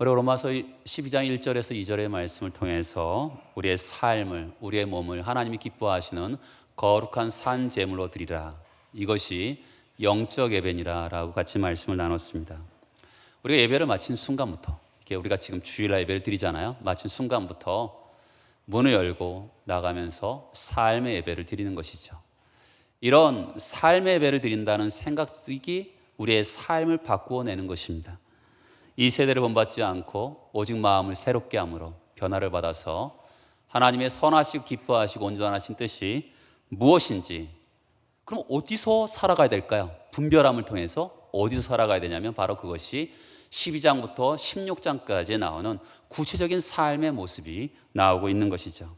우리 로마서 12장 1절에서 2절의 말씀을 통해서 우리의 삶을, 우리의 몸을 하나님이 기뻐하시는 거룩한 산 제물로 드리라. 이것이 영적 예배니라 라고 같이 말씀을 나눴습니다. 우리가 예배를 마친 순간부터, 이렇게 우리가 지금 주일날 예배를 드리잖아요. 마친 순간부터 문을 열고 나가면서 삶의 예배를 드리는 것이죠. 이런 삶의 예배를 드린다는 생각이 우리의 삶을 바꾸어 내는 것입니다. 이 세대를 본받지 않고 오직 마음을 새롭게 함으로 변화를 받아서 하나님의 선하시고 기뻐하시고 온전하신 뜻이 무엇인지, 그럼 어디서 살아가야 될까요? 분별함을 통해서 어디서 살아가야 되냐면 바로 그것이 12장부터 16장까지 나오는 구체적인 삶의 모습이 나오고 있는 것이죠.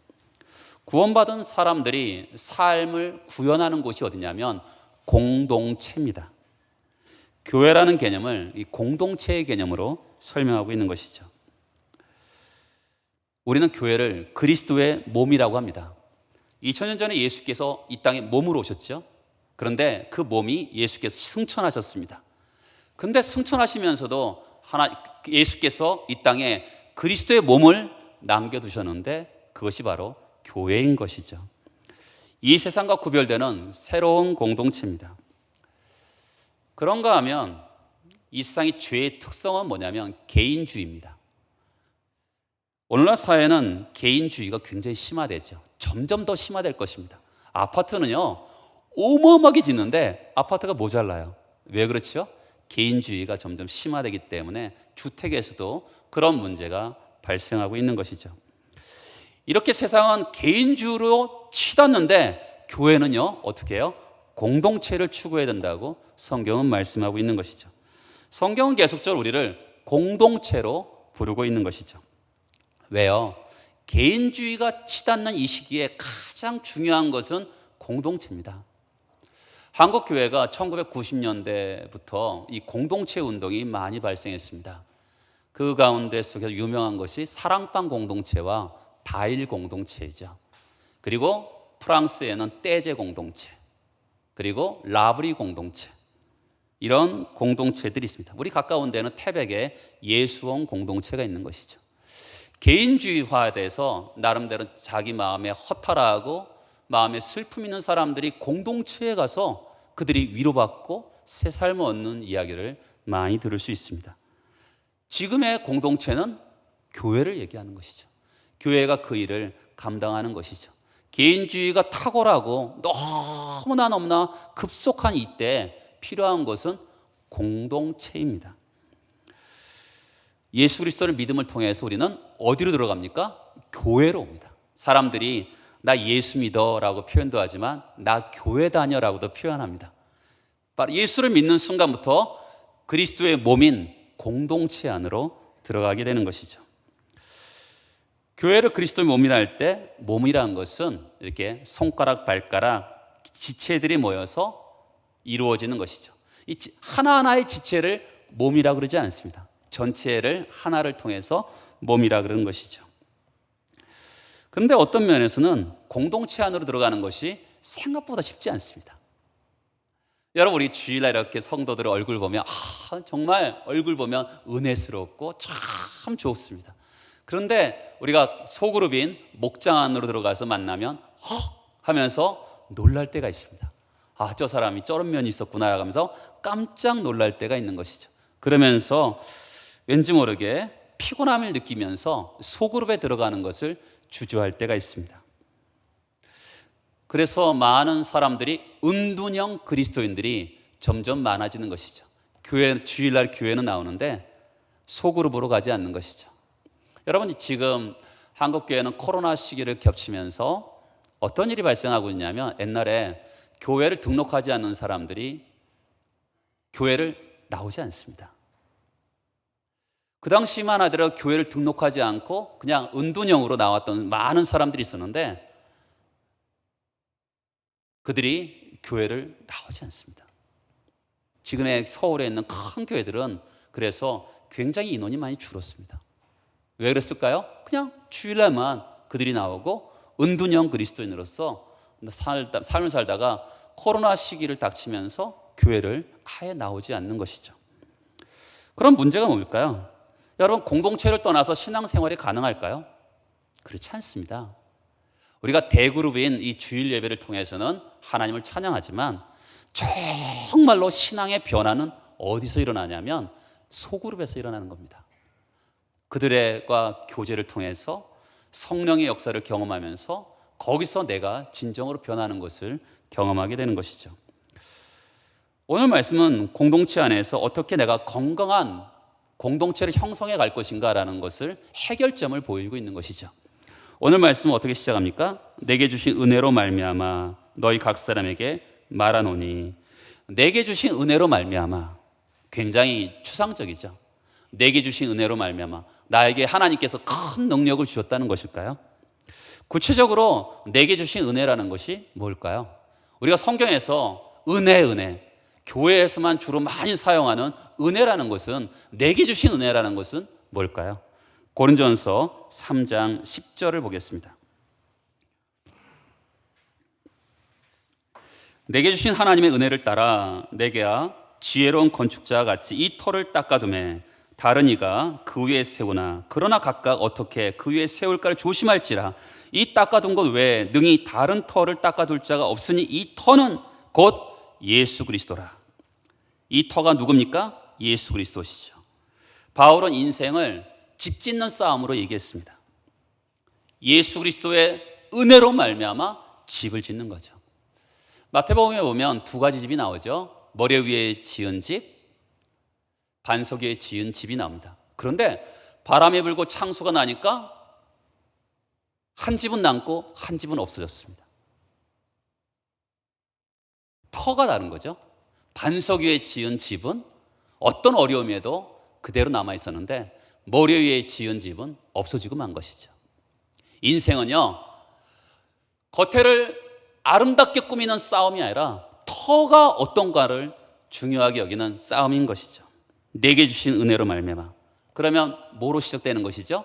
구원받은 사람들이 삶을 구현하는 곳이 어디냐면 공동체입니다. 교회라는 개념을 이 공동체의 개념으로 설명하고 있는 것이죠. 우리는 교회를 그리스도의 몸이라고 합니다. 2000년 전에 예수께서 이 땅에 몸으로 오셨죠. 그런데 그 몸이 예수께서 승천하셨습니다. 그런데 승천하시면서도 예수께서 이 땅에 그리스도의 몸을 남겨두셨는데 그것이 바로 교회인 것이죠. 이 세상과 구별되는 새로운 공동체입니다. 그런가 하면 이 세상의 죄의 특성은 뭐냐면 개인주의입니다. 오늘날 사회는 개인주의가 굉장히 심화되죠. 점점 더 심화될 것입니다. 아파트는요, 어마어마하게 짓는데 아파트가 모자라요. 왜 그렇죠? 개인주의가 점점 심화되기 때문에 주택에서도 그런 문제가 발생하고 있는 것이죠. 이렇게 세상은 개인주의로 치닫는데 교회는요, 어떻게 해요? 공동체를 추구해야 된다고 성경은 말씀하고 있는 것이죠. 성경은 계속적으로 우리를 공동체로 부르고 있는 것이죠. 왜요? 개인주의가 치닫는 이 시기에 가장 중요한 것은 공동체입니다. 한국 교회가 1990년대부터 이 공동체 운동이 많이 발생했습니다. 그 가운데 속에서 유명한 것이 사랑방 공동체와 다일 공동체이죠. 그리고 프랑스에는 떼제 공동체, 그리고 라브리 공동체, 이런 공동체들이 있습니다. 우리 가까운 데는 태백에 예수원 공동체가 있는 것이죠. 개인주의화돼서 나름대로 자기 마음에 허탈하고 마음에 슬픔 있는 사람들이 공동체에 가서 그들이 위로받고 새 삶을 얻는 이야기를 많이 들을 수 있습니다. 지금의 공동체는 교회를 얘기하는 것이죠. 교회가 그 일을 감당하는 것이죠. 개인주의가 탁월하고 너무나 급속한 이때 필요한 것은 공동체입니다. 예수 그리스도를 믿음을 통해서 우리는 어디로 들어갑니까? 교회로 옵니다. 사람들이 나 예수 믿어라고 표현도 하지만 나 교회 다녀라고도 표현합니다. 바로 예수를 믿는 순간부터 그리스도의 몸인 공동체 안으로 들어가게 되는 것이죠. 교회를 그리스도의 몸이라 할 때 몸이라는 것은 이렇게 손가락, 발가락, 지체들이 모여서 이루어지는 것이죠. 이 하나하나의 지체를 몸이라 그러지 않습니다. 전체를 하나를 통해서 몸이라 그러는 것이죠. 그런데 어떤 면에서는 공동체 안으로 들어가는 것이 생각보다 쉽지 않습니다. 여러분, 우리 주일날 이렇게 성도들의 얼굴 보면 정말 얼굴 보면 은혜스럽고 참 좋습니다. 그런데 우리가 소그룹인 목장 안으로 들어가서 만나면 하면서 놀랄 때가 있습니다. 저 사람이 저런 면이 있었구나 하면서 깜짝 놀랄 때가 있는 것이죠. 그러면서 왠지 모르게 피곤함을 느끼면서 소그룹에 들어가는 것을 주저할 때가 있습니다. 그래서 많은 사람들이 은둔형 그리스도인들이 점점 많아지는 것이죠. 주일날 교회는 나오는데 소그룹으로 가지 않는 것이죠. 여러분, 지금 한국교회는 코로나 시기를 겹치면서 어떤 일이 발생하고 있냐면 옛날에 교회를 등록하지 않는 사람들이 교회를 나오지 않습니다. 그 당시만 하더라도 교회를 등록하지 않고 그냥 은둔형으로 나왔던 많은 사람들이 있었는데 그들이 교회를 나오지 않습니다. 지금의 서울에 있는 큰 교회들은 그래서 굉장히 인원이 많이 줄었습니다. 왜 그랬을까요? 그냥 주일날만 그들이 나오고 은둔형 그리스도인으로서 삶을 살다가 코로나 시기를 닥치면서 교회를 아예 나오지 않는 것이죠. 그런 문제가 뭘까요? 여러분, 공동체를 떠나서 신앙생활이 가능할까요? 그렇지 않습니다. 우리가 대그룹인 이 주일 예배를 통해서는 하나님을 찬양하지만 정말로 신앙의 변화는 어디서 일어나냐면 소그룹에서 일어나는 겁니다. 그들과 교제를 통해서 성령의 역사를 경험하면서 거기서 내가 진정으로 변하는 것을 경험하게 되는 것이죠. 오늘 말씀은 공동체 안에서 어떻게 내가 건강한 공동체를 형성해 갈 것인가라는 것을 해결점을 보이고 있는 것이죠. 오늘 말씀은 어떻게 시작합니까? 내게 주신 은혜로 말미암아 너희 각 사람에게 말하노니. 내게 주신 은혜로 말미암아, 굉장히 추상적이죠. 내게 주신 은혜로 말미암아, 나에게 하나님께서 큰 능력을 주셨다는 것일까요? 구체적으로 내게 주신 은혜라는 것이 뭘까요? 우리가 성경에서 은혜, 교회에서만 주로 많이 사용하는 은혜라는 것은, 내게 주신 은혜라는 것은 뭘까요? 고린도전서 3장 10절을 보겠습니다. 내게 주신 하나님의 은혜를 따라 내게야 지혜로운 건축자와 같이 이 터를 닦아두매 다른 이가 그 위에 세우나 그러나 각각 어떻게 그 위에 세울까를 조심할지라. 이 닦아둔 것 외에 능히 다른 터를 닦아둘 자가 없으니 이 터는 곧 예수 그리스도라. 이 터가 누굽니까? 예수 그리스도시죠. 바울은 인생을 집 짓는 싸움으로 얘기했습니다. 예수 그리스도의 은혜로 말미암아 집을 짓는 거죠. 마태복음에 보면 두 가지 집이 나오죠. 머리 위에 지은 집, 반석 위에 지은 집이 나옵니다. 그런데 바람이 불고 창수가 나니까 한 집은 남고 한 집은 없어졌습니다. 터가 다른 거죠. 반석 위에 지은 집은 어떤 어려움에도 그대로 남아 있었는데 머리 위에 지은 집은 없어지고 만 것이죠. 인생은요, 겉에를 아름답게 꾸미는 싸움이 아니라 터가 어떤가를 중요하게 여기는 싸움인 것이죠. 내게 주신 은혜로 말미암아. 그러면 뭐로 시작되는 것이죠?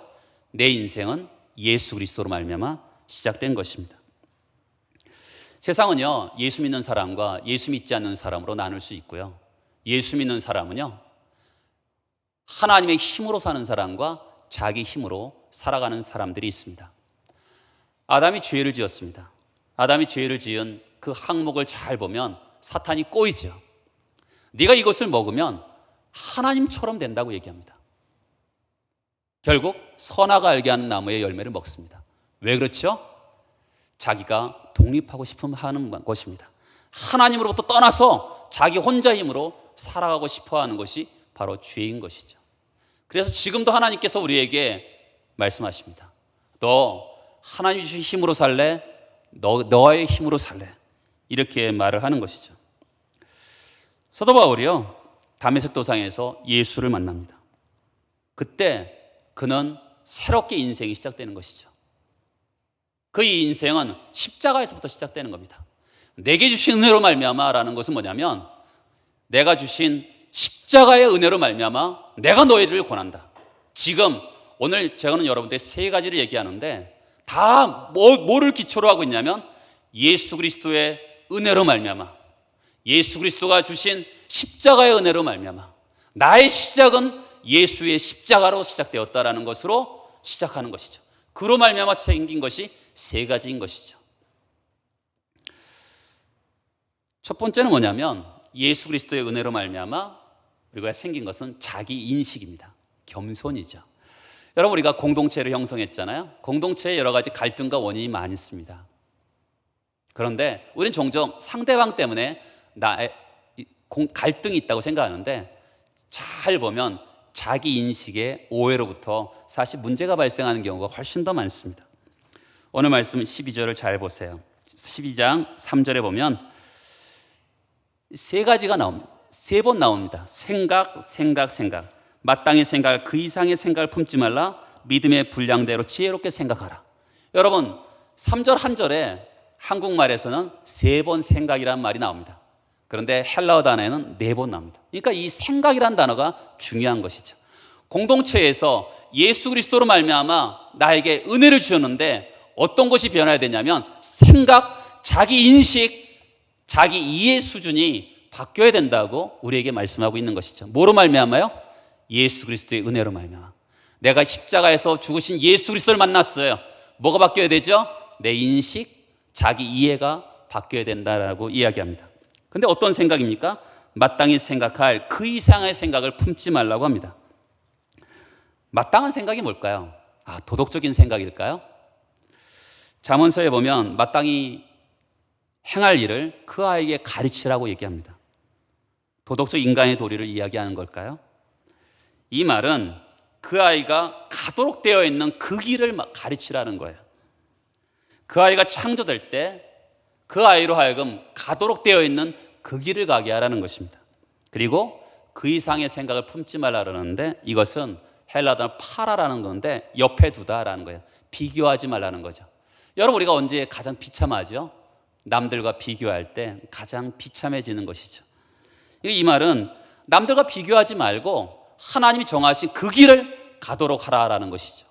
내 인생은 예수 그리스도로 말미암아 시작된 것입니다. 세상은요, 예수 믿는 사람과 예수 믿지 않는 사람으로 나눌 수 있고요. 예수 믿는 사람은요, 하나님의 힘으로 사는 사람과 자기 힘으로 살아가는 사람들이 있습니다. 아담이 죄를 지었습니다. 아담이 죄를 지은 그 항목을 잘 보면 사탄이 꼬이죠. 네가 이것을 먹으면 하나님처럼 된다고 얘기합니다. 결국 선악을 알게 하는 나무의 열매를 먹습니다. 왜 그렇죠? 자기가 독립하고 싶어 하는 것입니다. 하나님으로부터 떠나서 자기 혼자 힘으로 살아가고 싶어 하는 것이 바로 죄인 것이죠. 그래서 지금도 하나님께서 우리에게 말씀하십니다. 너 하나님 주신 힘으로 살래? 너의 힘으로 살래? 이렇게 말을 하는 것이죠. 사도 바울이요, 다메섹 도상에서 예수를 만납니다. 그때 그는 새롭게 인생이 시작되는 것이죠. 그의 인생은 십자가에서부터 시작되는 겁니다. 내게 주신 은혜로 말미암아라는 것은 뭐냐면, 내가 주신 십자가의 은혜로 말미암아 내가 너희를 권한다. 지금 오늘 제가는 여러분들 세 가지를 얘기하는데 다 뭐를 기초로 하고 있냐면 예수 그리스도의 은혜로 말미암아, 예수 그리스도가 주신 십자가의 은혜로 말미암아 나의 시작은 예수의 십자가로 시작되었다라는 것으로 시작하는 것이죠. 그로 말미암아 생긴 것이 세 가지인 것이죠. 첫 번째는 뭐냐면 예수 그리스도의 은혜로 말미암아 우리가 생긴 것은 자기 인식입니다. 겸손이죠. 여러분, 우리가 공동체를 형성했잖아요. 공동체에 여러 가지 갈등과 원인이 많이 있습니다. 그런데 우리는 종종 상대방 때문에 나의 갈등이 있다고 생각하는데, 잘 보면 자기 인식의 오해로부터 사실 문제가 발생하는 경우가 훨씬 더 많습니다. 오늘 말씀 12절을 잘 보세요. 12장 3절에 보면 세 가지가 나옵니다. 세 번 나옵니다. 생각. 마땅히 생각, 그 이상의 생각을 품지 말라. 믿음의 분량대로 지혜롭게 생각하라. 여러분, 3절 한 절에 한국말에서는 세 번 생각이라는 말이 나옵니다. 그런데 헬라어 단어에는 네 번 나옵니다. 그러니까 이 생각이라는 단어가 중요한 것이죠. 공동체에서 예수 그리스도로 말미암아 나에게 은혜를 주셨는데 어떤 것이 변화해야 되냐면 생각, 자기 인식, 자기 이해 수준이 바뀌어야 된다고 우리에게 말씀하고 있는 것이죠. 뭐로 말미암아요? 예수 그리스도의 은혜로 말미암아. 내가 십자가에서 죽으신 예수 그리스도를 만났어요. 뭐가 바뀌어야 되죠? 내 인식, 자기 이해가 바뀌어야 된다라고 이야기합니다. 근데 어떤 생각입니까? 마땅히 생각할 그 이상의 생각을 품지 말라고 합니다. 마땅한 생각이 뭘까요? 도덕적인 생각일까요? 잠언서에 보면 마땅히 행할 일을 그 아이에게 가르치라고 얘기합니다. 도덕적 인간의 도리를 이야기하는 걸까요? 이 말은 그 아이가 가도록 되어 있는 그 길을 가르치라는 거예요. 그 아이가 창조될 때 그 아이로 하여금 가도록 되어 있는 그 길을 가게 하라는 것입니다. 그리고 그 이상의 생각을 품지 말라 그러는데 이것은 헬라어로 파라라는 건데 옆에 두다라는 거예요. 비교하지 말라는 거죠. 여러분, 우리가 언제 가장 비참하죠? 남들과 비교할 때 가장 비참해지는 것이죠. 이 말은 남들과 비교하지 말고 하나님이 정하신 그 길을 가도록 하라라는 것이죠.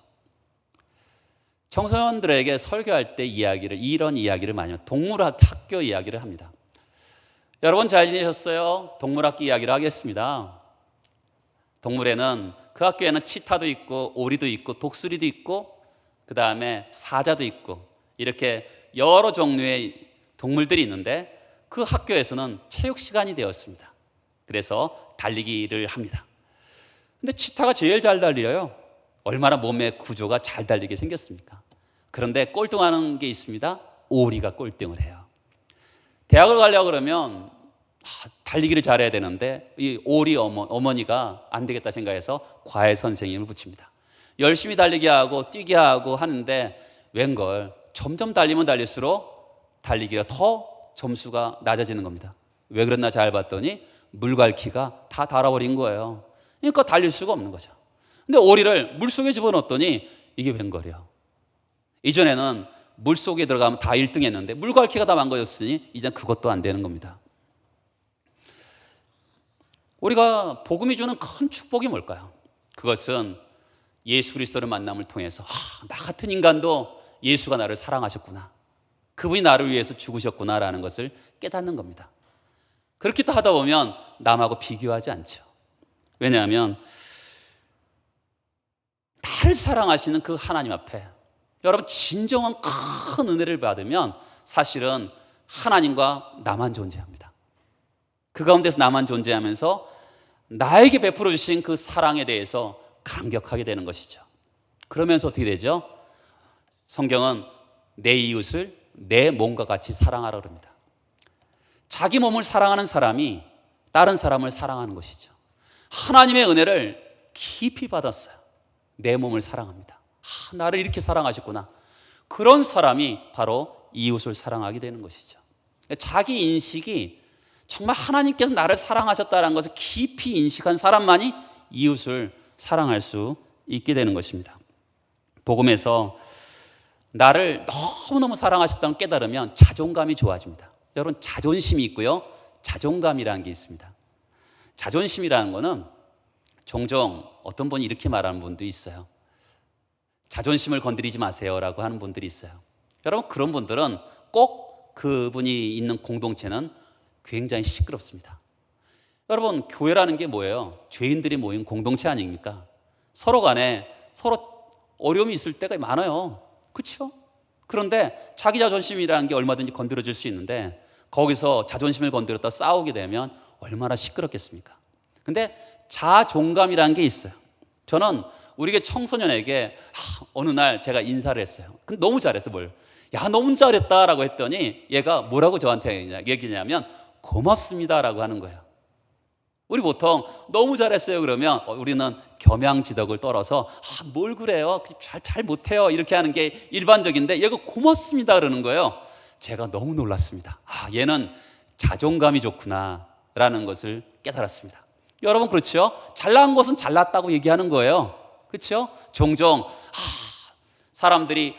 청소년들에게 설교할 때 이런 이야기를 많이 해요. 동물학교 이야기를 합니다. 여러분 잘 지내셨어요? 동물학교 이야기를 하겠습니다. 동물에는 그 학교에는 치타도 있고 오리도 있고 독수리도 있고 그 다음에 사자도 있고 이렇게 여러 종류의 동물들이 있는데 그 학교에서는 체육 시간이 되었습니다. 그래서 달리기를 합니다. 근데 치타가 제일 잘 달려요. 얼마나 몸의 구조가 잘 달리게 생겼습니까? 그런데 꼴등하는 게 있습니다. 오리가 꼴등을 해요. 대학을 가려고 그러면 달리기를 잘해야 되는데 이 오리 어머니가 안 되겠다 생각해서 과외 선생님을 붙입니다. 열심히 달리게 하고 뛰게 하고 하는데 웬걸 점점 달리면 달릴수록 달리기가 더 점수가 낮아지는 겁니다. 왜 그랬나 잘 봤더니 물갈퀴가 다 닳아버린 거예요. 그러니까 달릴 수가 없는 거죠. 근데 오리를 물속에 집어넣었더니 이게 웬걸이요. 이전에는 물속에 들어가면 다 1등 했는데 물갈퀴가 다 망가졌으니 이젠 그것도 안 되는 겁니다. 우리가 복음이 주는 큰 축복이 뭘까요? 그것은 예수 그리스도를 만남을 통해서 나 같은 인간도 예수가 나를 사랑하셨구나, 그분이 나를 위해서 죽으셨구나라는 것을 깨닫는 겁니다. 그렇게 또 하다 보면 남하고 비교하지 않죠. 왜냐하면 나를 사랑하시는 그 하나님 앞에 여러분 진정한 큰 은혜를 받으면 사실은 하나님과 나만 존재합니다. 그 가운데서 나만 존재하면서 나에게 베풀어 주신 그 사랑에 대해서 감격하게 되는 것이죠. 그러면서 어떻게 되죠? 성경은 내 이웃을 내 몸과 같이 사랑하라 그럽니다. 자기 몸을 사랑하는 사람이 다른 사람을 사랑하는 것이죠. 하나님의 은혜를 깊이 받았어요. 내 몸을 사랑합니다. 나를 이렇게 사랑하셨구나. 그런 사람이 바로 이웃을 사랑하게 되는 것이죠. 자기 인식이 정말 하나님께서 나를 사랑하셨다는 것을 깊이 인식한 사람만이 이웃을 사랑할 수 있게 되는 것입니다. 복음에서 나를 너무너무 사랑하셨다는 걸 깨달으면 자존감이 좋아집니다. 여러분, 자존심이 있고요, 자존감이라는 게 있습니다. 자존심이라는 거는 종종 어떤 분이 이렇게 말하는 분도 있어요. 자존심을 건드리지 마세요라고 하는 분들이 있어요. 여러분, 그런 분들은 꼭 그분이 있는 공동체는 굉장히 시끄럽습니다. 여러분, 교회라는 게 뭐예요? 죄인들이 모인 공동체 아닙니까? 서로 간에 서로 어려움이 있을 때가 많아요. 그렇죠? 그런데 자기 자존심이라는 게 얼마든지 건드려질 수 있는데 거기서 자존심을 건드렸다 싸우게 되면 얼마나 시끄럽겠습니까? 근데 자존감이라는 게 있어요. 저는 우리 청소년에게 어느 날 제가 인사를 했어요. 근데 너무 잘했어. 뭘? 야, 너무 잘했다라고 했더니 얘가 뭐라고 저한테 얘기냐면 고맙습니다라고 하는 거예요. 우리 보통 너무 잘했어요 그러면 우리는 겸양지덕을 떨어서 뭘 그래요? 잘 못해요 이렇게 하는 게 일반적인데 얘가 고맙습니다 그러는 거예요. 제가 너무 놀랐습니다. 얘는 자존감이 좋구나 라는 것을 깨달았습니다. 여러분, 그렇죠? 잘난 것은 잘났다고 얘기하는 거예요. 그렇죠? 종종 사람들이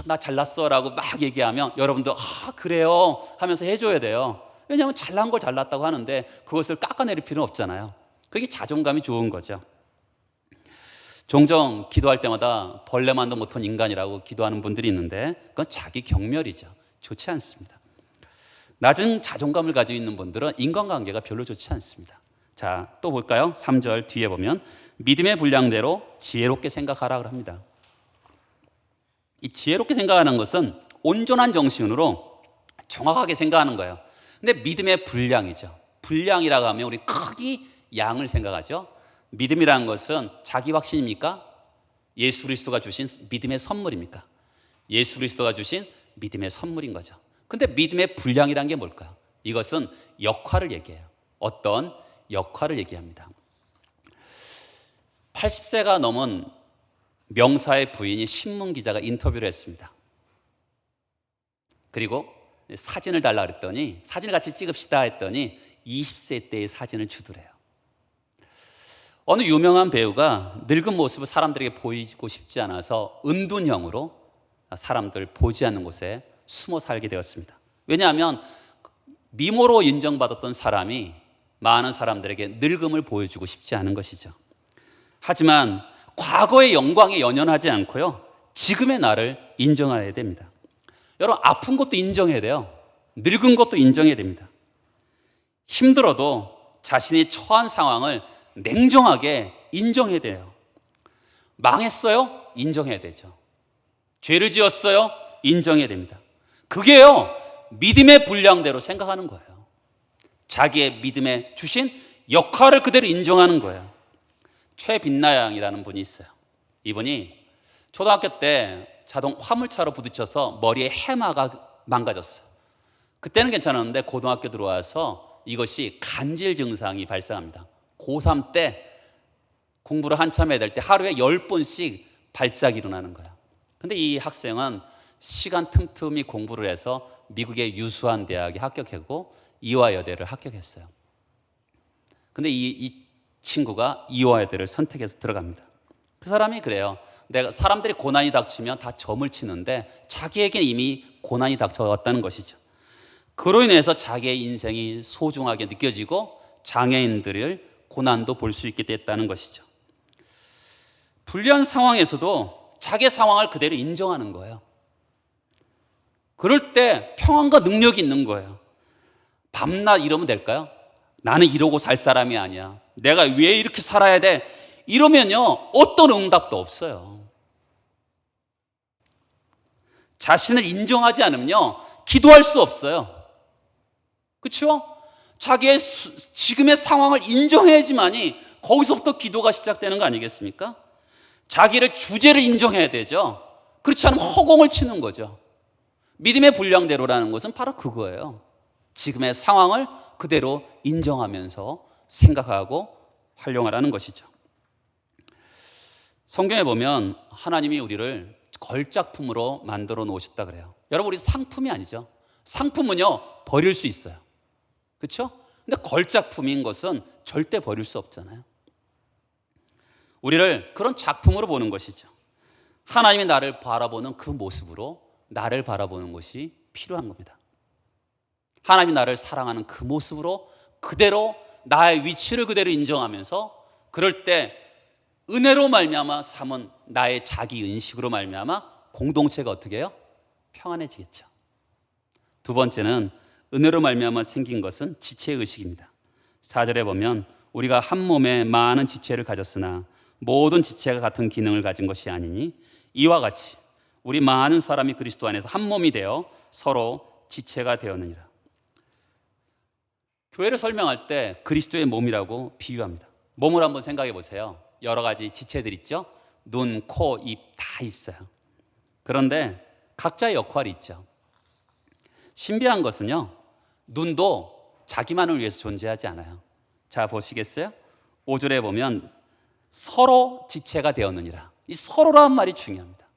나 잘났어 라고 막 얘기하면 여러분도 그래요 하면서 해줘야 돼요. 왜냐하면 잘난 걸 잘났다고 하는데 그것을 깎아내릴 필요는 없잖아요. 그게 자존감이 좋은 거죠. 종종 기도할 때마다 벌레만도 못한 인간이라고 기도하는 분들이 있는데 그건 자기 경멸이죠. 좋지 않습니다. 낮은 자존감을 가지고 있는 분들은 인간관계가 별로 좋지 않습니다. 자, 또 볼까요? 3절 뒤에 보면 믿음의 분량대로 지혜롭게 생각하라 합니다. 이 지혜롭게 생각하는 것은 온전한 정신으로 정확하게 생각하는 거예요. 근데 믿음의 분량이죠. 분량이라고 하면 우리 크기, 양을 생각하죠. 믿음이라는 것은 자기 확신입니까? 예수 그리스도가 주신 믿음의 선물입니까? 예수 그리스도가 주신 믿음의 선물인 거죠. 근데 믿음의 분량이란 게 뭘까요? 이것은 역할을 얘기해요. 어떤 역할을 얘기합니다. 80세가 넘은 명사의 부인이 신문 기자가 인터뷰를 했습니다. 그리고 사진을 달라 그랬더니 사진을 같이 찍읍시다 했더니 20세 때의 사진을 주더래요. 어느 유명한 배우가 늙은 모습을 사람들에게 보이고 싶지 않아서 은둔형으로 사람들 보지 않는 곳에 숨어 살게 되었습니다. 왜냐하면 미모로 인정받았던 사람이 많은 사람들에게 늙음을 보여주고 싶지 않은 것이죠. 하지만 과거의 영광에 연연하지 않고요, 지금의 나를 인정해야 됩니다. 여러분, 아픈 것도 인정해야 돼요. 늙은 것도 인정해야 됩니다. 힘들어도 자신이 처한 상황을 냉정하게 인정해야 돼요. 망했어요? 인정해야 되죠. 죄를 지었어요? 인정해야 됩니다. 그게요, 믿음의 분량대로 생각하는 거예요. 자기의 믿음에 주신 역할을 그대로 인정하는 거예요. 최빛나 양이라는 분이 있어요. 이분이 초등학교 때 자동 화물차로 부딪혀서 머리에 해마가 망가졌어요. 그때는 괜찮았는데 고등학교 들어와서 이것이 간질 증상이 발생합니다. 고3 때 공부를 한참 해야 될 때 하루에 10번씩 발작이 일어나는 거예요. 근데 이 학생은 시간 틈틈이 공부를 해서 미국의 유수한 대학에 합격하고 이화여대를 합격했어요. 근데 이 친구가 이화여대를 선택해서 들어갑니다. 그 사람이 그래요. 내가 사람들이 고난이 닥치면 다 점을 치는데 자기에게 이미 고난이 닥쳐왔다는 것이죠. 그로 인해서 자기의 인생이 소중하게 느껴지고 장애인들을 고난도 볼 수 있게 됐다는 것이죠. 불리한 상황에서도 자기의 상황을 그대로 인정하는 거예요. 그럴 때 평안과 능력이 있는 거예요. 밤낮 이러면 될까요? 나는 이러고 살 사람이 아니야. 내가 왜 이렇게 살아야 돼? 이러면요, 어떤 응답도 없어요. 자신을 인정하지 않으면요, 기도할 수 없어요. 그렇죠? 자기의 지금의 상황을 인정해야지만이 거기서부터 기도가 시작되는 거 아니겠습니까? 자기를 주제를 인정해야 되죠. 그렇지 않으면 허공을 치는 거죠. 믿음의 분량대로라는 것은 바로 그거예요. 지금의 상황을 그대로 인정하면서 생각하고 활용하라는 것이죠. 성경에 보면 하나님이 우리를 걸작품으로 만들어 놓으셨다 그래요. 여러분, 우리 상품이 아니죠. 상품은요, 버릴 수 있어요. 그렇죠? 근데 걸작품인 것은 절대 버릴 수 없잖아요. 우리를 그런 작품으로 보는 것이죠. 하나님이 나를 바라보는 그 모습으로 나를 바라보는 것이 필요한 겁니다. 하나님이 나를 사랑하는 그 모습으로 그대로 나의 위치를 그대로 인정하면서, 그럴 때 은혜로 말미암아 삼은 나의 자기 인식으로 말미암아 공동체가 어떻게 해요? 평안해지겠죠. 두 번째는 은혜로 말미암아 생긴 것은 지체의식입니다. 4절에 보면 우리가 한 몸에 많은 지체를 가졌으나 모든 지체가 같은 기능을 가진 것이 아니니 이와 같이 우리 많은 사람이 그리스도 안에서 한 몸이 되어 서로 지체가 되었느니라. 교회를 설명할 때 그리스도의 몸이라고 비유합니다. 몸을 한번 생각해 보세요. 여러 가지 지체들 있죠. 눈, 코, 입 다 있어요. 그런데 각자의 역할이 있죠. 신비한 것은요, 눈도 자기만을 위해서 존재하지 않아요. 자, 보시겠어요? 5절에 보면 서로 지체가 되었느니라. 이 서로라는 말이 중요합니다.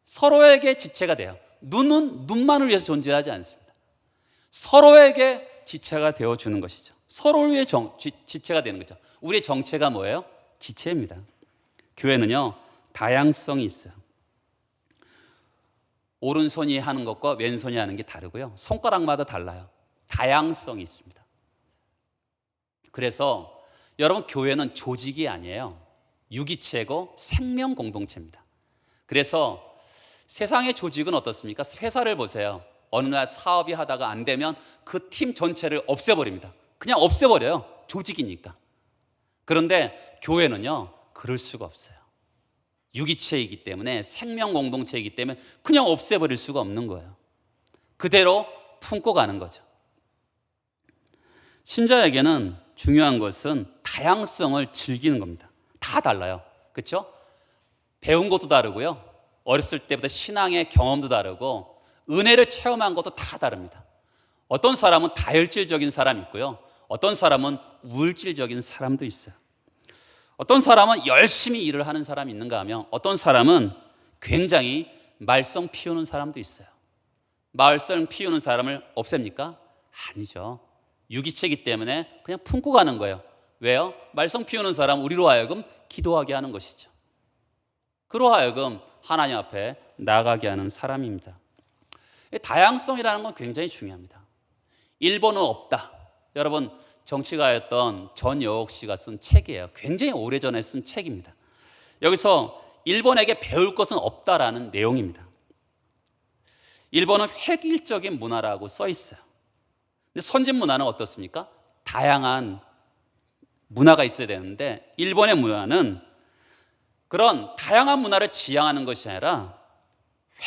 서로에게 지체가 돼요. 눈은 눈만을 위해서 존재하지 않습니다. 서로에게 지체가 되어주는 것이죠. 서로를 위해 지체가 되는 거죠. 우리의 정체가 뭐예요? 지체입니다. 교회는요, 다양성이 있어요. 오른손이 하는 것과 왼손이 하는 게 다르고요, 손가락마다 달라요. 다양성이 있습니다. 그래서 여러분, 교회는 조직이 아니에요. 유기체고 생명 공동체입니다. 그래서 세상의 조직은 어떻습니까? 회사를 보세요. 어느 날 사업이 하다가 안 되면 그 팀 전체를 없애버립니다. 그냥 없애버려요. 조직이니까. 그런데 교회는요, 그럴 수가 없어요. 유기체이기 때문에, 생명 공동체이기 때문에 그냥 없애버릴 수가 없는 거예요. 그대로 품고 가는 거죠. 신자에게는 중요한 것은 다양성을 즐기는 겁니다. 다 달라요. 그렇죠? 배운 것도 다르고요. 어렸을 때부터 신앙의 경험도 다르고 은혜를 체험한 것도 다 다릅니다. 어떤 사람은 다혈질적인 사람이 있고요. 어떤 사람은 우울질적인 사람도 있어요. 어떤 사람은 열심히 일을 하는 사람이 있는가 하면 어떤 사람은 굉장히 말썽 피우는 사람도 있어요. 말썽 피우는 사람을 없앱니까? 아니죠. 유기체이기 때문에 그냥 품고 가는 거예요. 왜요? 말썽 피우는 사람 우리로 하여금 기도하게 하는 것이죠. 그로 하여금 하나님 앞에 나가게 하는 사람입니다. 다양성이라는 건 굉장히 중요합니다. 일본은 없다. 여러분, 정치가였던 전여옥 씨가 쓴 책이에요. 굉장히 오래전에 쓴 책입니다. 여기서 일본에게 배울 것은 없다라는 내용입니다. 일본은 획일적인 문화라고 써 있어요. 근데 선진 문화는 어떻습니까? 다양한 문화가 있어야 되는데 일본의 문화는 그런 다양한 문화를 지향하는 것이 아니라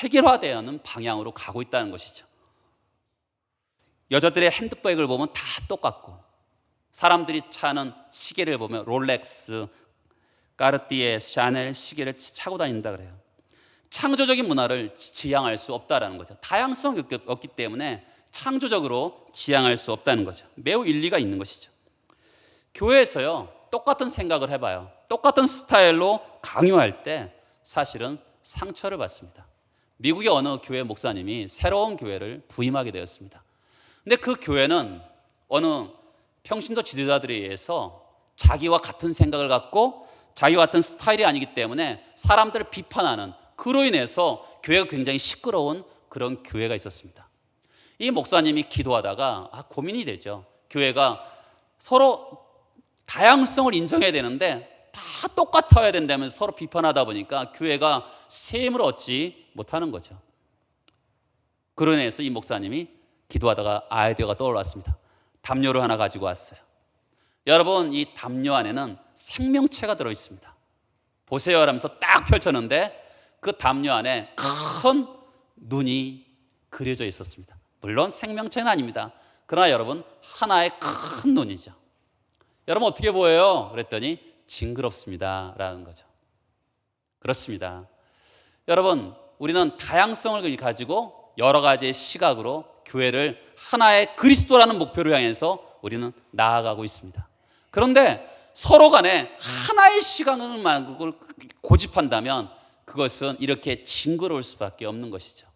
획일화되는 방향으로 가고 있다는 것이죠. 여자들의 핸드백을 보면 다 똑같고 사람들이 차는 시계를 보면 롤렉스, 까르띠에, 샤넬 시계를 차고 다닌다 그래요. 창조적인 문화를 지향할 수 없다는 거죠. 다양성이 없기 때문에 창조적으로 지향할 수 없다는 거죠. 매우 일리가 있는 것이죠. 교회에서요, 똑같은 생각을 해봐요. 똑같은 스타일로 강요할 때 사실은 상처를 받습니다. 미국의 어느 교회 목사님이 새로운 교회를 부임하게 되었습니다. 근데 그 교회는 어느 평신도 지도자들에 의해서 자기와 같은 생각을 갖고 자기와 같은 스타일이 아니기 때문에 사람들을 비판하는, 그로 인해서 교회가 굉장히 시끄러운 그런 교회가 있었습니다. 이 목사님이 기도하다가 고민이 되죠. 교회가 서로 다양성을 인정해야 되는데 다 똑같아야 된다면서 서로 비판하다 보니까 교회가 세임을 얻지 못하는 거죠. 그로 인해서 이 목사님이 기도하다가 아이디어가 떠올랐습니다. 담요를 하나 가지고 왔어요. 여러분, 이 담요 안에는 생명체가 들어있습니다. 보세요 하면서 딱 펼쳤는데 그 담요 안에 큰 눈이 그려져 있었습니다. 물론 생명체는 아닙니다. 그러나 여러분, 하나의 큰 눈이죠. 여러분 어떻게 보여요? 그랬더니 징그럽습니다 라는 거죠. 그렇습니다. 여러분, 우리는 다양성을 가지고 여러 가지의 시각으로 교회를 하나의 그리스도라는 목표를 향해서 우리는 나아가고 있습니다. 그런데 서로 간에 하나의 시각을 고집한다면 그것은 이렇게 징그러울 수밖에 없는 것이죠.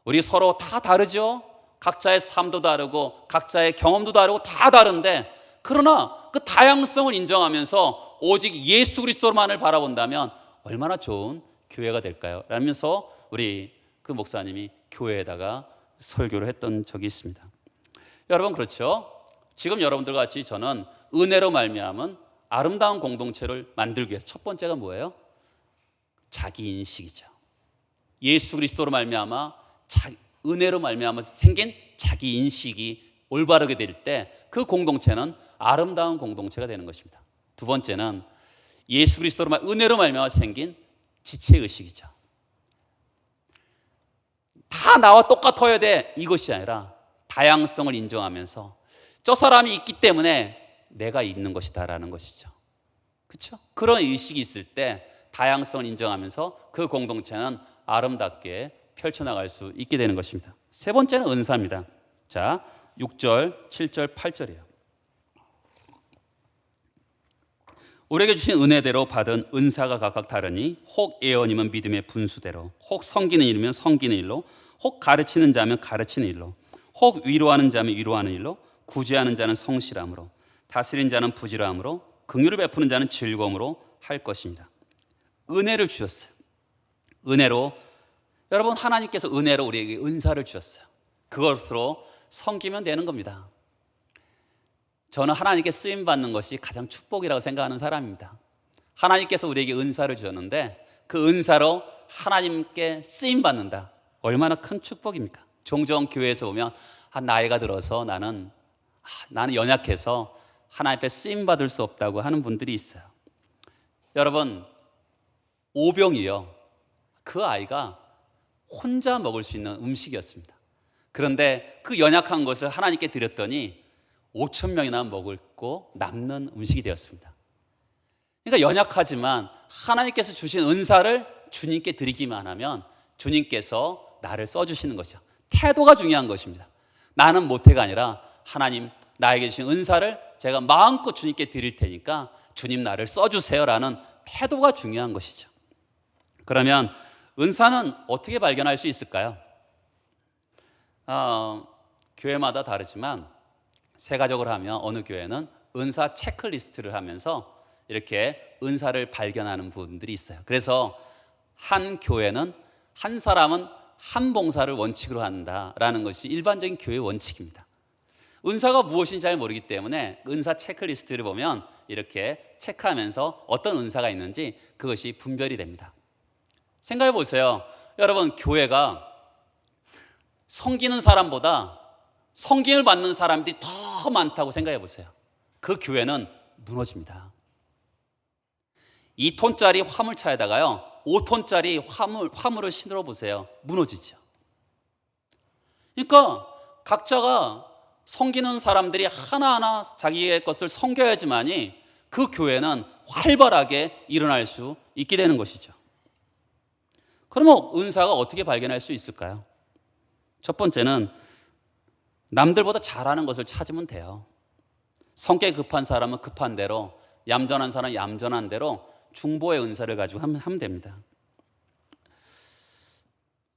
우리 서로 다 다르죠? 각자의 삶도 다르고 각자의 경험도 다르고 다 다른데, 그러나 그 다양성을 인정하면서 오직 예수 그리스도만을 바라본다면 얼마나 좋은 교회가 될까요? 라면서 우리 그 목사님이 교회에다가 설교를 했던 적이 있습니다. 여러분, 그렇죠? 지금 여러분들 같이 저는 은혜로 말미암은 아름다운 공동체를 만들기 위해서 첫 번째가 뭐예요? 자기 인식이죠. 예수 그리스도로 말미암아 은혜로 말미암아 생긴 자기 인식이 올바르게 될 때 그 공동체는 아름다운 공동체가 되는 것입니다. 두 번째는 예수 그리스도로 은혜로 말미암아 생긴 지체 의식이죠. 다 나와 똑같아야 돼 이것이 아니라 다양성을 인정하면서 저 사람이 있기 때문에 내가 있는 것이다라는 것이죠. 그렇죠? 그런 의식이 있을 때 다양성을 인정하면서 그 공동체는 아름답게 펼쳐나갈 수 있게 되는 것입니다. 세 번째는 은사입니다. 자, 6절, 7절, 8절이에요. 우리에게 주신 은혜대로 받은 은사가 각각 다르니 혹 예언이면 믿음의 분수대로, 혹 섬기는 일이면 섬기는 일로, 혹 가르치는 자면 가르치는 일로, 혹 위로하는 자면 위로하는 일로, 구제하는 자는 성실함으로, 다스린 자는 부지런함으로, 긍휼을 베푸는 자는 즐거움으로 할 것입니다. 은혜를 주셨어요. 은혜로, 여러분, 하나님께서 은혜로 우리에게 은사를 주셨어요. 그것으로 섬기면 되는 겁니다. 저는 하나님께 쓰임받는 것이 가장 축복이라고 생각하는 사람입니다. 하나님께서 우리에게 은사를 주셨는데 그 은사로 하나님께 쓰임받는다. 얼마나 큰 축복입니까? 종종 교회에서 보면 나이가 들어서 나는 연약해서 하나님 앞에 쓰임 받을 수 없다고 하는 분들이 있어요. 여러분, 오병이요, 그 아이가 혼자 먹을 수 있는 음식이었습니다. 그런데 그 연약한 것을 하나님께 드렸더니 5천 명이나 먹고 남는 음식이 되었습니다. 그러니까 연약하지만 하나님께서 주신 은사를 주님께 드리기만 하면 주님께서 나를 써주시는 것이죠. 태도가 중요한 것입니다. 나는 못해가 아니라 하나님, 나에게 주신 은사를 제가 마음껏 주님께 드릴 테니까 주님 나를 써주세요라는 태도가 중요한 것이죠. 그러면 은사는 어떻게 발견할 수 있을까요? 교회마다 다르지만 세가적으로 하면 어느 교회는 은사 체크리스트를 하면서 이렇게 은사를 발견하는 분들이 있어요. 그래서 한 교회는 한 사람은 한 봉사를 원칙으로 한다라는 것이 일반적인 교회 원칙입니다. 은사가 무엇인지 잘 모르기 때문에 은사 체크리스트를 보면 이렇게 체크하면서 어떤 은사가 있는지 그것이 분별이 됩니다. 생각해 보세요. 여러분, 교회가 섬기는 사람보다 섬김을 받는 사람들이 더 많다고 생각해 보세요. 그 교회는 무너집니다. 2톤짜리 화물차에다가요 5톤짜리 화물을 실어 보세요. 무너지죠. 그러니까 각자가 섬기는 사람들이 하나하나 자기의 것을 섬겨야지만이 그 교회는 활발하게 일어날 수 있게 되는 것이죠. 그러면 은사가 어떻게 발견할 수 있을까요? 첫 번째는 남들보다 잘하는 것을 찾으면 돼요. 성격이 급한 사람은 급한 대로, 얌전한 사람은 얌전한 대로 중보의 은사를 가지고 하면 됩니다.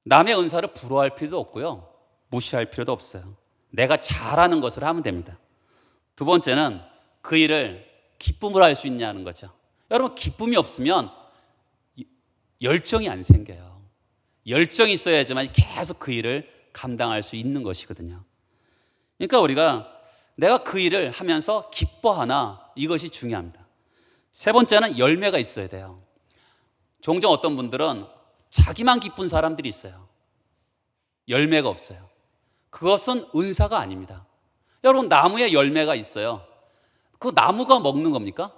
남의 은사를 부러워할 필요도 없고요, 무시할 필요도 없어요. 내가 잘하는 것을 하면 됩니다. 두 번째는 그 일을 기쁨으로 할 수 있냐는 거죠. 여러분, 기쁨이 없으면 열정이 안 생겨요. 열정이 있어야지만 계속 그 일을 감당할 수 있는 것이거든요. 그러니까 우리가 내가 그 일을 하면서 기뻐하나, 이것이 중요합니다. 세 번째는 열매가 있어야 돼요. 종종 어떤 분들은 자기만 기쁜 사람들이 있어요. 열매가 없어요. 그것은 은사가 아닙니다. 여러분, 나무에 열매가 있어요. 그 나무가 먹는 겁니까?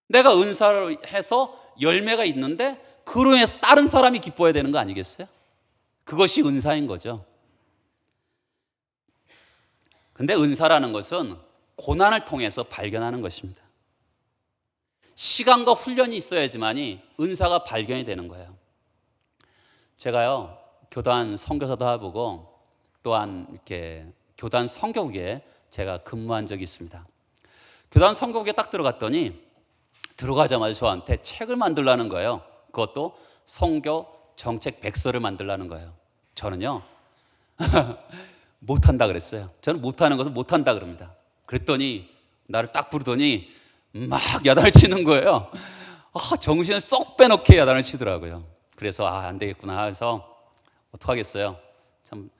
내가 은사를 해서 열매가 있는데 그로 인해서 다른 사람이 기뻐해야 되는 거 아니겠어요? 그것이 은사인 거죠. 근데 은사라는 것은 고난을 통해서 발견하는 것입니다. 시간과 훈련이 있어야지만이 은사가 발견이 되는 거예요. 제가요, 교단 선교사도 해보고 또한 이렇게 교단 선교국에 제가 근무한 적이 있습니다. 교단 선교국에 딱 들어갔더니 들어가자마자 저한테 책을 만들라는 거예요. 그것도 선교 정책 백서를 만들라는 거예요. 저는요 못한다 그랬어요. 저는 못하는 것은 못한다 그럽니다. 그랬더니 나를 딱 부르더니 막 야단을 치는 거예요. 정신을 쏙 빼놓게 야단을 치더라고요. 그래서 안 되겠구나 해서 어떡하겠어요. 참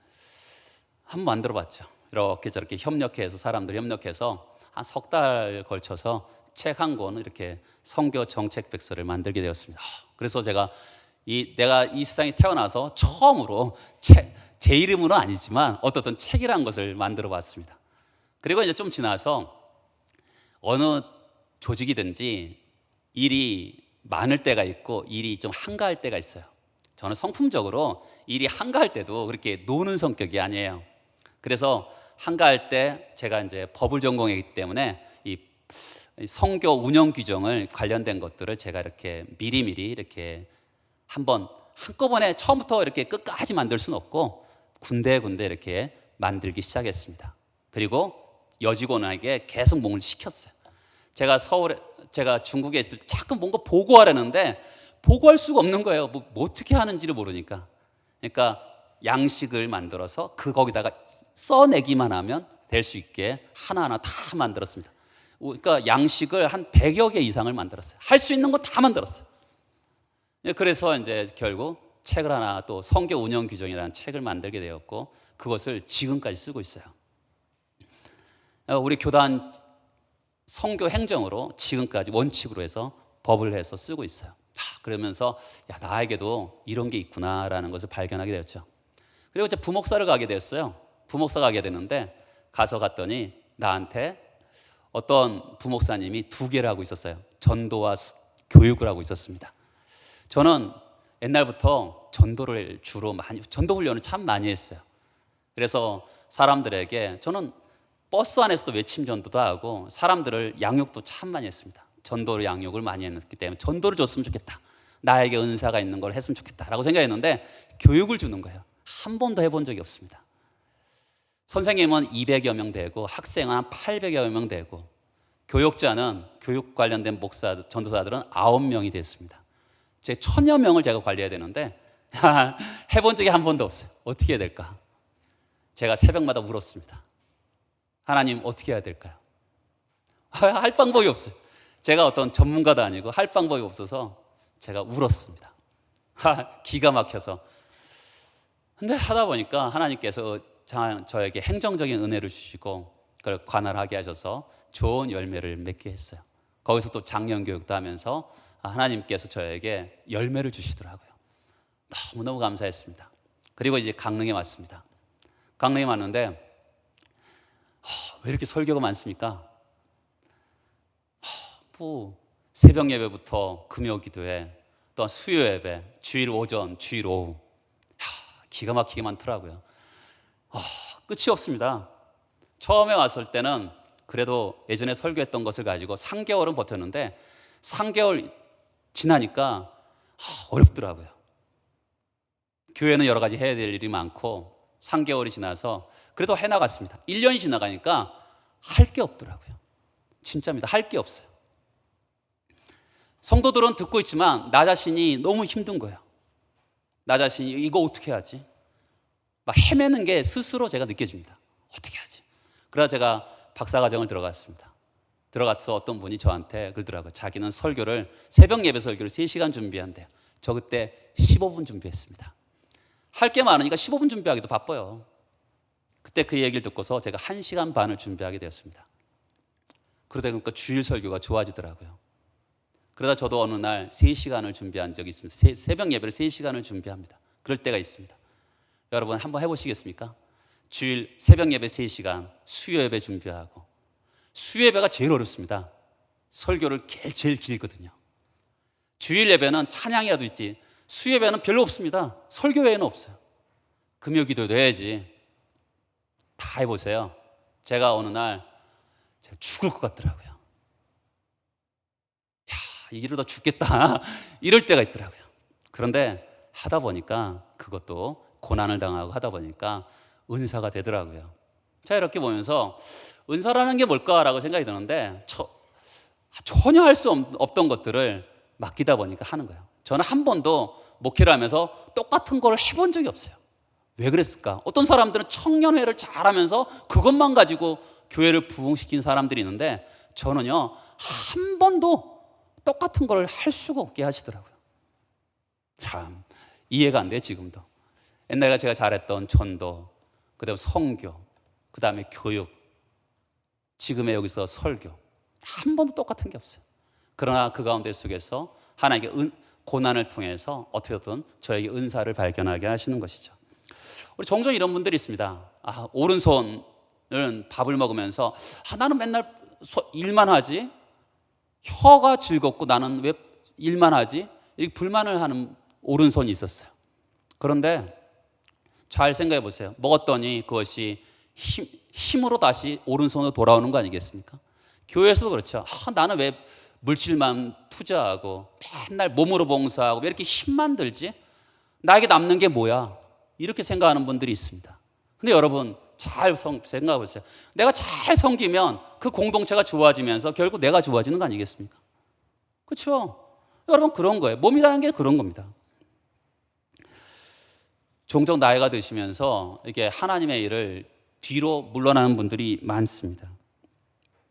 한번 만들어봤죠. 이렇게 저렇게 협력해서, 사람들이 협력해서 한 석 달 걸쳐서 책 한 권 이렇게 선교 정책 백서를 만들게 되었습니다. 그래서 내가 이 세상에 태어나서 처음으로 제 이름으로는 아니지만 어떤 책이라는 것을 만들어 봤습니다. 그리고 이제 좀 지나서 어느 조직이든지 일이 많을 때가 있고 일이 좀 한가할 때가 있어요. 저는 성품적으로 일이 한가할 때도 그렇게 노는 성격이 아니에요. 그래서 한가할 때 제가 이제 법을 전공했기 때문에 이 선교 운영 규정을 관련된 것들을 제가 이렇게 미리미리 이렇게 한꺼번에 처음부터 이렇게 끝까지 만들 수는 없고 군데군데 이렇게 만들기 시작했습니다. 그리고 여직원에게 계속 뭔가 시켰어요. 제가 중국에 있을 때 자꾸 뭔가 보고하려는데 보고할 수가 없는 거예요. 뭐 어떻게 하는지를 모르니까. 그러니까 양식을 만들어서 거기다가 써내기만 하면 될 수 있게 하나하나 다 만들었습니다. 그러니까 양식을 한 100여 개 이상을 만들었어요. 할 수 있는 거 다 만들었어요. 그래서 이제 결국 책을 하나, 또 선교 운영 규정이라는 책을 만들게 되었고 그것을 지금까지 쓰고 있어요. 우리 교단 선교 행정으로 지금까지 원칙으로 해서 법을 해서 쓰고 있어요. 그러면서 나에게도 이런 게 있구나라는 것을 발견하게 되었죠. 그리고 이제 부목사를 가게 되었어요. 부목사 가게 되는데 갔더니 나한테 어떤 부목사님이 두 개를 하고 있었어요. 전도와 교육을 하고 있었습니다. 저는 옛날부터 전도를 주로 전도 훈련을 참 많이 했어요. 그래서 사람들에게 저는 버스 안에서도 외침 전도도 하고 사람들을 양육도 참 많이 했습니다. 전도를 양육을 많이 했기 때문에 전도를 줬으면 좋겠다. 나에게 은사가 있는 걸 했으면 좋겠다라고 생각했는데 교육을 주는 거예요. 한 번도 해본 적이 없습니다. 선생님은 200여 명 되고 학생은 한 800여 명 되고 교육자는 교육 관련된 전도사들은 9명이 됐습니다. 제 1000여 명을 제가 관리해야 되는데 해본 적이 한 번도 없어요. 어떻게 해야 될까? 제가 새벽마다 울었습니다. 하나님 어떻게 해야 될까요? 할 방법이 없어요. 제가 어떤 전문가도 아니고 할 방법이 없어서 제가 울었습니다. 기가 막혀서. 근데 하다 보니까 하나님께서 저에게 행정적인 은혜를 주시고 그걸 관할하게 하셔서 좋은 열매를 맺게 했어요. 거기서 또 작년 교육도 하면서 하나님께서 저에게 열매를 주시더라고요. 너무너무 감사했습니다. 그리고 이제 강릉에 왔습니다. 강릉에 왔는데 왜 이렇게 설교가 많습니까? 새벽 예배부터 금요 기도회, 또 수요 예배, 주일 오전, 주일 오후 기가 막히게 많더라고요. 끝이 없습니다. 처음에 왔을 때는 그래도 예전에 설교했던 것을 가지고 3개월은 버텼는데 3개월 지나니까 어렵더라고요. 교회는 여러 가지 해야 될 일이 많고 3개월이 지나서 그래도 해나갔습니다. 1년이 지나가니까 할 게 없더라고요. 진짜입니다. 할 게 없어요. 성도들은 듣고 있지만 나 자신이 너무 힘든 거예요. 나 자신이 이거 어떻게 하지? 막 헤매는 게 스스로 제가 느껴집니다. 어떻게 하지? 그래서 제가 박사과정을 들어갔습니다. 들어가서 어떤 분이 저한테 그러더라고요. 자기는 새벽 예배 설교를 3시간 준비한대요. 저 그때 15분 준비했습니다. 할 게 많으니까 15분 준비하기도 바빠요. 그때 그 얘기를 듣고서 제가 1시간 반을 준비하게 되었습니다. 그러다 보니까 주일 설교가 좋아지더라고요. 그러다 저도 어느 날 3시간을 준비한 적이 있습니다. 새벽 예배를 3시간을 준비합니다. 그럴 때가 있습니다. 여러분 한번 해보시겠습니까? 주일 새벽 예배 3시간, 수요 예배 준비하고. 수요 예배가 제일 어렵습니다. 설교를 제일 길거든요. 주일 예배는 찬양이라도 있지 수요 예배는 별로 없습니다. 설교 외에는 없어요. 금요 기도도 해야지. 다 해보세요. 제가 어느 날 제가 죽을 것 같더라고요. 이러다 죽겠다 이럴 때가 있더라고요. 그런데 하다 보니까 그것도 고난을 당하고 하다 보니까 은사가 되더라고요. 자, 이렇게 보면서 은사라는 게 뭘까라고 생각이 드는데 전혀 할 수 없던 것들을 맡기다 보니까 하는 거예요. 저는 한 번도 목회를 하면서 똑같은 걸 해본 적이 없어요. 왜 그랬을까? 어떤 사람들은 청년회를 잘하면서 그것만 가지고 교회를 부흥시킨 사람들이 있는데 저는요 한 번도 똑같은 걸 할 수가 없게 하시더라고요. 참 이해가 안 돼요. 지금도 옛날에 제가 잘했던 전도, 그 다음에 선교, 그 다음에 교육, 지금의 여기서 설교 한 번도 똑같은 게 없어요. 그러나 그 가운데 속에서 하나님께 고난을 통해서 어떻게든 저에게 은사를 발견하게 하시는 것이죠. 우리 종종 이런 분들이 있습니다. 오른손은 밥을 먹으면서 나는 맨날 일만 하지, 혀가 즐겁고 나는 왜 일만 하지? 이렇게 불만을 하는 오른손이 있었어요. 그런데 잘 생각해 보세요. 먹었더니 그것이 힘으로 다시 오른손으로 돌아오는 거 아니겠습니까? 교회에서도 그렇죠. 나는 왜 물질만 투자하고 맨날 몸으로 봉사하고 왜 이렇게 힘만 들지? 나에게 남는 게 뭐야? 이렇게 생각하는 분들이 있습니다. 근데 여러분 잘 생각해 보세요. 내가 잘 섬기면 그 공동체가 좋아지면서 결국 내가 좋아지는 거 아니겠습니까? 그렇죠? 여러분 그런 거예요. 몸이라는 게 그런 겁니다. 종종 나이가 드시면서 이게 하나님의 일을 뒤로 물러나는 분들이 많습니다.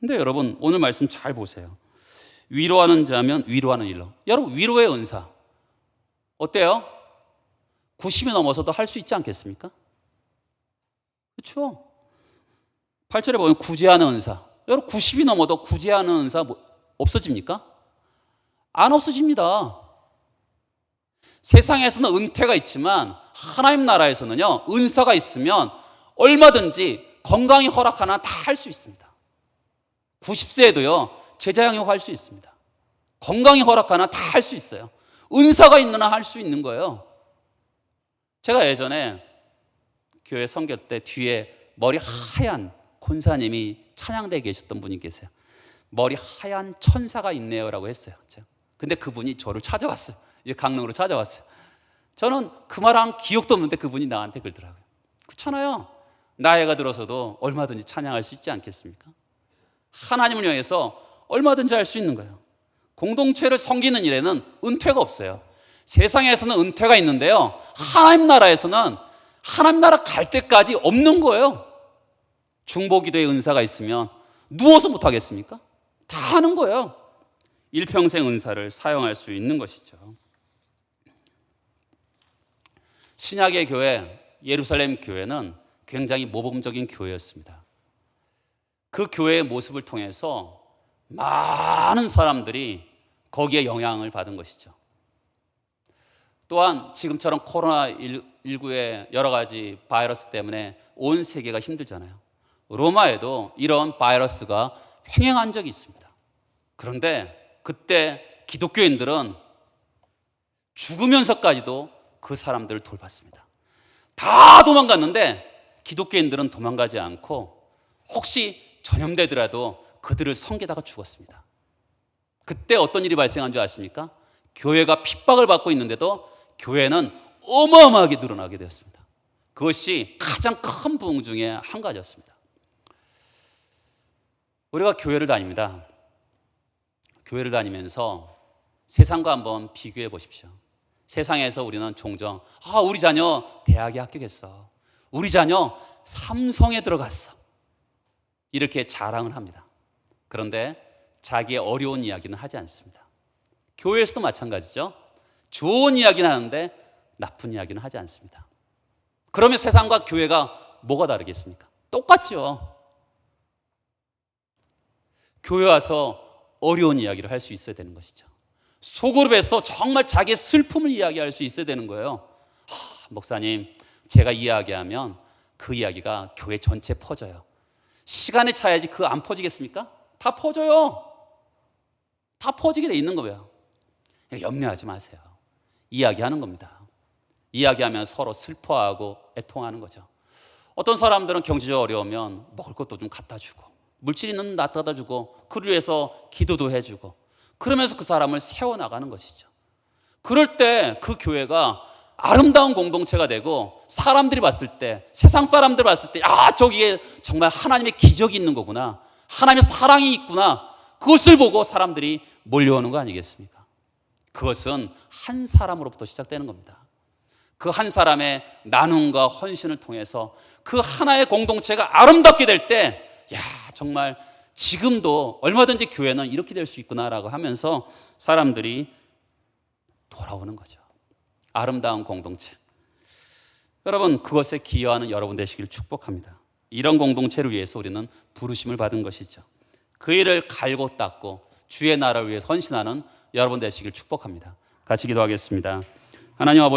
근데 여러분 오늘 말씀 잘 보세요. 위로하는 자면 위로하는 일로. 여러분 위로의 은사 어때요? 90이 넘어서도 할 수 있지 않겠습니까? 그렇죠? 8절에 보면 구제하는 은사. 여러분 90이 넘어도 구제하는 은사 없어집니까? 안 없어집니다. 세상에서는 은퇴가 있지만 하나님 나라에서는요 은사가 있으면 얼마든지 건강이 허락하나 다 할 수 있습니다. 90세에도요 제자양육 할 수 있습니다. 건강이 허락하나 다 할 수 있어요. 은사가 있는 한 할 수 있는 거예요. 제가 예전에 교회 선교 때 뒤에 머리 하얀 권사님이 찬양대에 계셨던 분이 계세요. 머리 하얀 천사가 있네요 라고 했어요. 근데 그분이 저를 찾아왔어요. 강릉으로 찾아왔어요. 저는 그 말 한 기억도 없는데 그분이 나한테 그러더라고요. 그렇잖아요. 나이가 들어서도 얼마든지 찬양할 수 있지 않겠습니까? 하나님을 향해서 얼마든지 할 수 있는 거예요. 공동체를 섬기는 일에는 은퇴가 없어요. 세상에서는 은퇴가 있는데요, 하나님 나라에서는 하나님 나라 갈 때까지 없는 거예요. 중보기도의 은사가 있으면 누워서 못 하겠습니까? 다 하는 거예요. 일평생 은사를 사용할 수 있는 것이죠. 신약의 교회, 예루살렘 교회는 굉장히 모범적인 교회였습니다. 그 교회의 모습을 통해서 많은 사람들이 거기에 영향을 받은 것이죠. 또한 지금처럼 코로나19의 여러 가지 바이러스 때문에 온 세계가 힘들잖아요. 로마에도 이런 바이러스가 횡행한 적이 있습니다. 그런데 그때 기독교인들은 죽으면서까지도 그 사람들을 돌봤습니다. 다 도망갔는데 기독교인들은 도망가지 않고 혹시 전염되더라도 그들을 섬기다가 죽었습니다. 그때 어떤 일이 발생한 줄 아십니까? 교회가 핍박을 받고 있는데도 교회는 어마어마하게 늘어나게 되었습니다. 그것이 가장 큰 부흥 중에 한 가지였습니다. 우리가 교회를 다닙니다. 교회를 다니면서 세상과 한번 비교해 보십시오. 세상에서 우리는 종종 우리 자녀 대학에 합격했어, 우리 자녀 삼성에 들어갔어, 이렇게 자랑을 합니다. 그런데 자기의 어려운 이야기는 하지 않습니다. 교회에서도 마찬가지죠. 좋은 이야기는 하는데 나쁜 이야기는 하지 않습니다. 그러면 세상과 교회가 뭐가 다르겠습니까? 똑같죠. 교회 와서 어려운 이야기를 할 수 있어야 되는 것이죠. 소그룹에서 정말 자기의 슬픔을 이야기할 수 있어야 되는 거예요. 목사님, 제가 이야기하면 그 이야기가 교회 전체에 퍼져요. 시간이 차야지 그 안 퍼지겠습니까? 다 퍼져요. 다 퍼지게 돼 있는 거예요. 염려하지 마세요. 이야기하는 겁니다. 이야기하면 서로 슬퍼하고 애통하는 거죠. 어떤 사람들은 경제적으로 어려우면 먹을 것도 좀 갖다 주고, 물질 있는 갖다 주고, 그를 위해서 기도도 해주고, 그러면서 그 사람을 세워나가는 것이죠. 그럴 때 그 교회가 아름다운 공동체가 되고, 사람들이 봤을 때, 세상 사람들이 봤을 때, 저기에 정말 하나님의 기적이 있는 거구나, 하나님의 사랑이 있구나, 그것을 보고 사람들이 몰려오는 거 아니겠습니까? 그것은 한 사람으로부터 시작되는 겁니다. 그 한 사람의 나눔과 헌신을 통해서 그 하나의 공동체가 아름답게 될 때, 정말 지금도 얼마든지 교회는 이렇게 될 수 있구나라고 하면서 사람들이 돌아오는 거죠. 아름다운 공동체. 여러분, 그것에 기여하는 여러분 되시길 축복합니다. 이런 공동체를 위해서 우리는 부르심을 받은 것이죠. 그 일을 갈고 닦고 주의 나라를 위해 헌신하는 여러분 되시길 축복합니다. 같이 기도하겠습니다. 하나님 아버지,